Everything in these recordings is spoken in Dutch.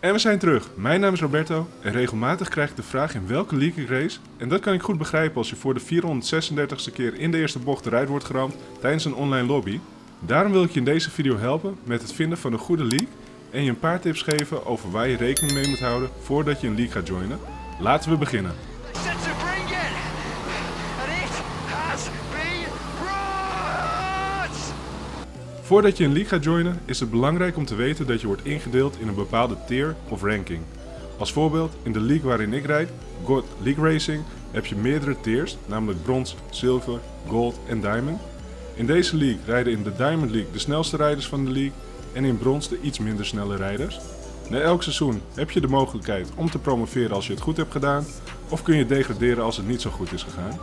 En we zijn terug. Mijn naam is Roberto en regelmatig krijg ik de vraag in welke league ik race. En dat kan ik goed begrijpen als je voor de 436ste keer in de eerste bocht eruit wordt geramd tijdens een online lobby. Daarom wil ik je in deze video helpen met het vinden van een goede league en je een paar tips geven over waar je rekening mee moet houden voordat je een league gaat joinen. Laten we beginnen. Voordat je een league gaat joinen is het belangrijk om te weten dat je wordt ingedeeld in een bepaalde tier of ranking. Als voorbeeld, in de league waarin ik rijd, God League Racing, heb je meerdere tiers, namelijk brons, zilver, gold en diamond. In deze league rijden in de Diamond League de snelste rijders van de league en in brons de iets minder snelle rijders. Na elk seizoen heb je de mogelijkheid om te promoveren als je het goed hebt gedaan, of kun je degraderen als het niet zo goed is gegaan.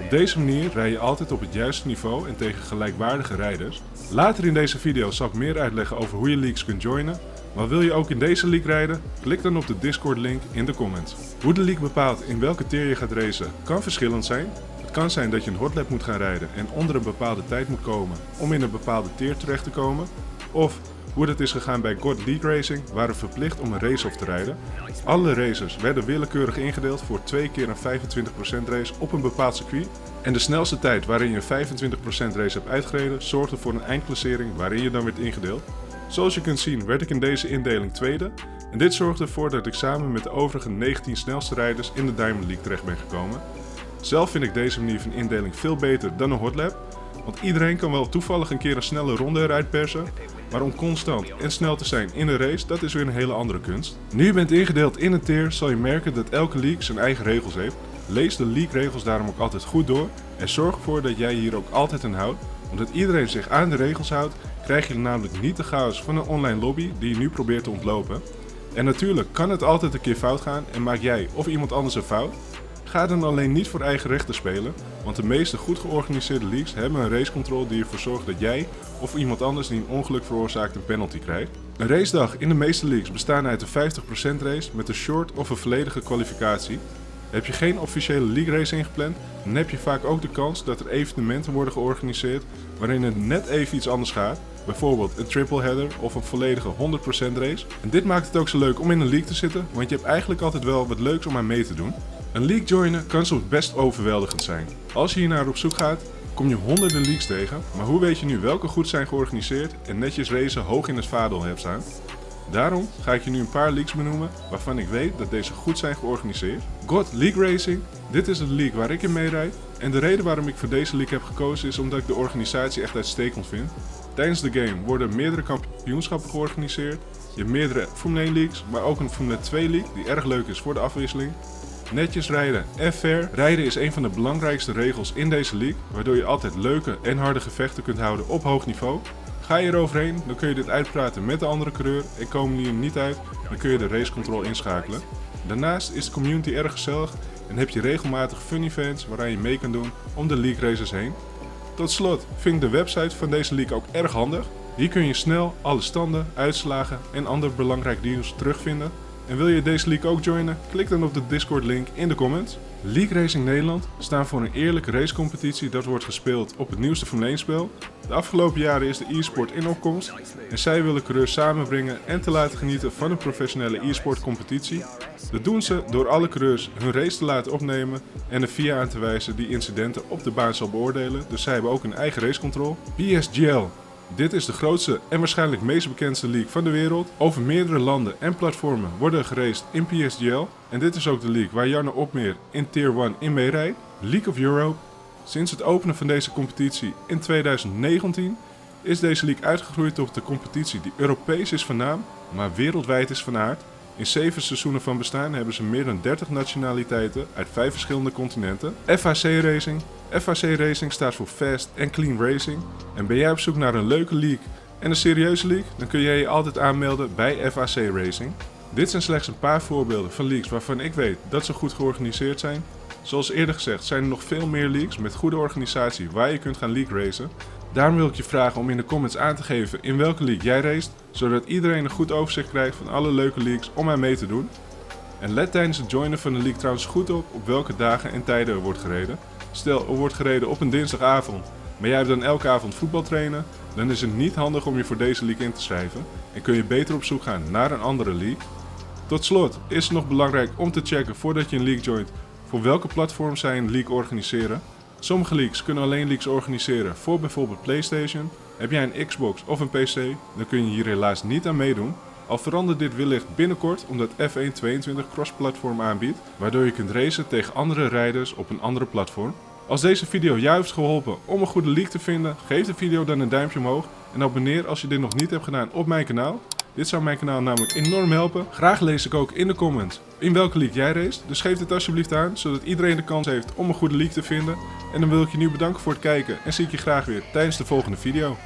Op deze manier rij je altijd op het juiste niveau en tegen gelijkwaardige rijders. Later in deze video zal ik meer uitleggen over hoe je leagues kunt joinen, maar wil je ook in deze league rijden? Klik dan op de Discord link in de comments. Hoe de league bepaalt in welke tier je gaat racen kan verschillend zijn. Het kan zijn dat je een hotlap moet gaan rijden en onder een bepaalde tijd moet komen om in een bepaalde tier terecht te komen. Of hoe dat is gegaan bij God League Racing, waren verplicht om een race-off te rijden. Alle racers werden willekeurig ingedeeld voor 2 keer een 25% race op een bepaald circuit. En de snelste tijd waarin je een 25% race hebt uitgereden zorgde voor een eindklassering waarin je dan werd ingedeeld. Zoals je kunt zien werd ik in deze indeling tweede. En dit zorgde ervoor dat ik samen met de overige 19 snelste rijders in de Diamond League terecht ben gekomen. Zelf vind ik deze manier van indeling veel beter dan een hotlap. Want iedereen kan wel toevallig een keer een snelle ronde eruit persen. Maar om constant en snel te zijn in een race, dat is weer een hele andere kunst. Nu je bent ingedeeld in een tier, zal je merken dat elke league zijn eigen regels heeft. Lees de league regels daarom ook altijd goed door en zorg ervoor dat jij hier ook altijd aan houdt. Omdat iedereen zich aan de regels houdt, krijg je namelijk niet de chaos van een online lobby die je nu probeert te ontlopen. En natuurlijk kan het altijd een keer fout gaan en maak jij of iemand anders een fout. Ga dan alleen niet voor eigen rechten spelen, want de meeste goed georganiseerde leagues hebben een racecontrol die ervoor zorgt dat jij of iemand anders die een ongeluk veroorzaakt een penalty krijgt. Een racedag in de meeste leagues bestaat uit een 50% race met een short of een volledige kwalificatie. Heb je geen officiële league race ingepland, dan heb je vaak ook de kans dat er evenementen worden georganiseerd waarin het net even iets anders gaat. Bijvoorbeeld een triple header of een volledige 100% race. En dit maakt het ook zo leuk om in een league te zitten, want je hebt eigenlijk altijd wel wat leuks om aan mee te doen. Een league joinen kan soms best overweldigend zijn. Als je hier naar op zoek gaat, kom je honderden leagues tegen, maar hoe weet je nu welke goed zijn georganiseerd en netjes racen hoog in het vaandel hebt staan? Daarom ga ik je nu een paar leagues benoemen waarvan ik weet dat deze goed zijn georganiseerd. God League Racing, dit is de league waar ik in meerijd. En de reden waarom ik voor deze league heb gekozen is omdat ik de organisatie echt uitstekend vind. Tijdens de game worden meerdere kampioenschappen georganiseerd. Je hebt meerdere Formule 1 leagues, maar ook een Formule 2 league die erg leuk is voor de afwisseling. Netjes rijden en fair. Rijden is een van de belangrijkste regels in deze league, waardoor je altijd leuke en harde gevechten kunt houden op hoog niveau. Ga je eroverheen, dan kun je dit uitpraten met de andere coureur en komen die er niet uit, dan kun je de racecontrol inschakelen. Daarnaast is de community erg gezellig en heb je regelmatig fun events waaraan je mee kan doen om de league races heen. Tot slot vind ik de website van deze league ook erg handig. Hier kun je snel alle standen, uitslagen en ander belangrijk nieuws terugvinden. En wil je deze league ook joinen? Klik dan op de Discord link in de comments. League Racing Nederland staan voor een eerlijke racecompetitie dat wordt gespeeld op het nieuwste Formule 1 spel. De afgelopen jaren is de e-sport in opkomst en zij willen coureurs samenbrengen en te laten genieten van een professionele e-sport competitie. Dat doen ze door alle coureurs hun race te laten opnemen en een VIA aan te wijzen die incidenten op de baan zal beoordelen, dus zij hebben ook een eigen racecontrol. PSGL. Dit is de grootste en waarschijnlijk meest bekendste league van de wereld. Over meerdere landen en platformen worden geraced in PSGL. En dit is ook de league waar Jarno Opmeer in Tier 1 in meerijdt. League of Europe. Sinds het openen van deze competitie in 2019 is deze league uitgegroeid tot de competitie die Europees is van naam, maar wereldwijd is van aard. In 7 seizoenen van bestaan hebben ze meer dan 30 nationaliteiten uit 5 verschillende continenten. FHC Racing. FHC Racing staat voor Fast and Clean Racing. En ben jij op zoek naar een leuke league en een serieuze league, dan kun jij je altijd aanmelden bij FHC Racing. Dit zijn slechts een paar voorbeelden van leagues waarvan ik weet dat ze goed georganiseerd zijn. Zoals eerder gezegd zijn er nog veel meer leagues met goede organisatie waar je kunt gaan league racen. Daarom wil ik je vragen om in de comments aan te geven in welke league jij racet, zodat iedereen een goed overzicht krijgt van alle leuke leagues om aan mee te doen. En let tijdens het joinen van de league trouwens goed op welke dagen en tijden er wordt gereden. Stel, er wordt gereden op een dinsdagavond, maar jij hebt dan elke avond voetbal trainen, dan is het niet handig om je voor deze league in te schrijven en kun je beter op zoek gaan naar een andere league. Tot slot is het nog belangrijk om te checken voordat je een league joint voor welke platform zij een league organiseren. Sommige leagues kunnen alleen leagues organiseren voor bijvoorbeeld PlayStation. Heb jij een Xbox of een PC, dan kun je hier helaas niet aan meedoen. Al verandert dit wellicht binnenkort omdat F1 22 cross-platform aanbiedt, waardoor je kunt racen tegen andere rijders op een andere platform. Als deze video jou heeft geholpen om een goede league te vinden, geef de video dan een duimpje omhoog en abonneer als je dit nog niet hebt gedaan op mijn kanaal. Dit zou mijn kanaal namelijk enorm helpen. Graag lees ik ook in de comments in welke league jij race, dus geef het alsjeblieft aan, zodat iedereen de kans heeft om een goede league te vinden. En dan wil ik je nu bedanken voor het kijken en zie ik je graag weer tijdens de volgende video.